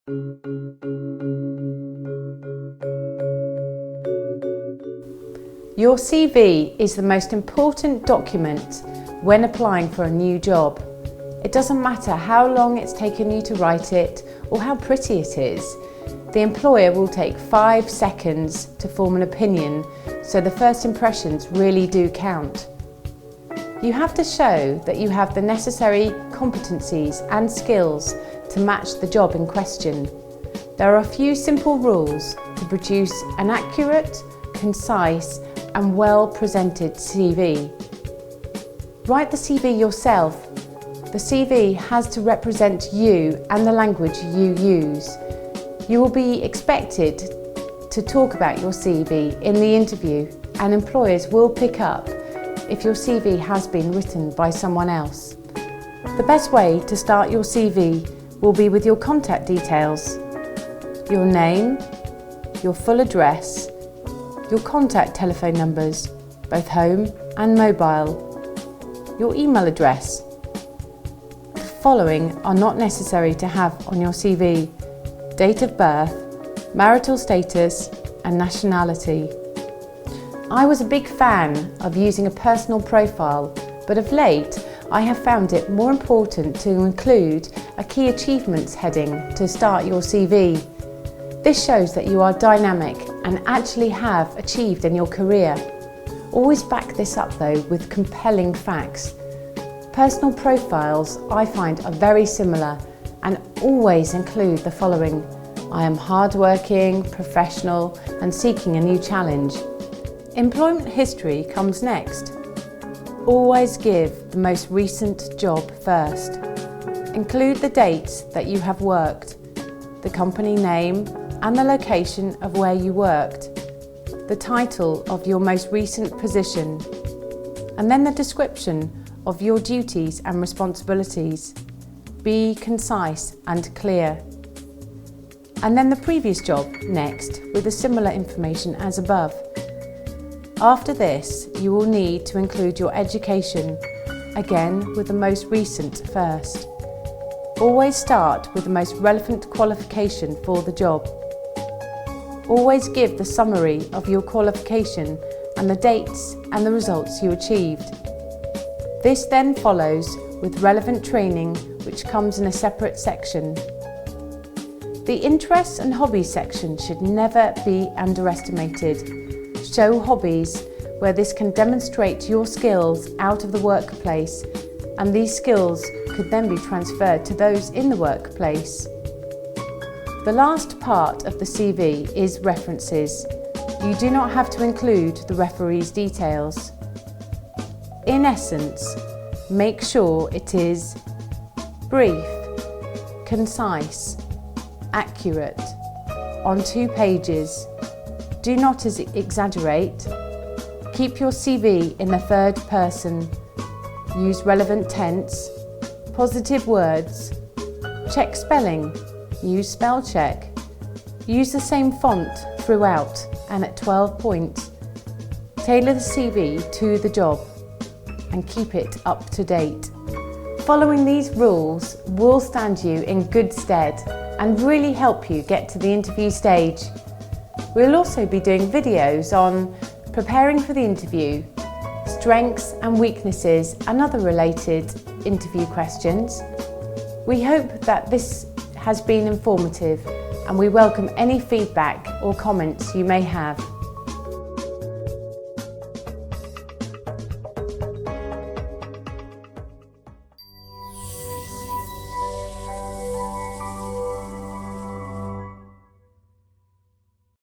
Your CV is the most important document when applying for a new job. It doesn't matter how long it's taken you to write it or how pretty it is. The employer will take 5 seconds to form an opinion, so the first impressions really do count. You have to show that you have the necessary competencies and skills to match the job in question. There are a few simple rules to produce an accurate, concise and well-presented CV. Write the CV yourself. The CV has to represent you and the language you use. You will be expected to talk about your CV in the interview, and employers will pick up if your CV has been written by someone else. The best way to start your CV will be with your contact details. Your name, your full address, your contact telephone numbers, both home and mobile, your email address. The following are not necessary to have on your CV: date of birth, marital status and nationality. I was a big fan of using a personal profile, but of late I have found it more important to include a key achievements heading to start your CV. This shows that you are dynamic and actually have achieved in your career. Always back this up though with compelling facts. Personal profiles I find are very similar and always include the following: I am hardworking, professional and seeking a new challenge. Employment history comes next. Always give the most recent job first. Include the dates that you have worked, the company name and the location of where you worked, the title of your most recent position, and then the description of your duties and responsibilities. Be concise and clear. And then the previous job next with the similar information as above. After this, you will need to include your education, again with the most recent first. Always start with the most relevant qualification for the job. Always give the summary of your qualification and the dates and the results you achieved. This then follows with relevant training, which comes in a separate section. The interests and hobbies section should never be underestimated. Show hobbies where this can demonstrate your skills out of the workplace, and these skills could then be transferred to those in the workplace. The last part of the CV is references. You do not have to include the referee's details. In essence, make sure it is brief, concise, accurate, on 2 pages. Do not exaggerate. Keep your CV in the third person. Use relevant tense, positive words, check spelling, use spell check. Use the same font throughout and at 12 points. Tailor the CV to the job and keep it up to date. Following these rules will stand you in good stead and really help you get to the interview stage. We'll also be doing videos on preparing for the interview, strengths and weaknesses and other related interview questions. We hope that this has been informative and we welcome any feedback or comments you may have.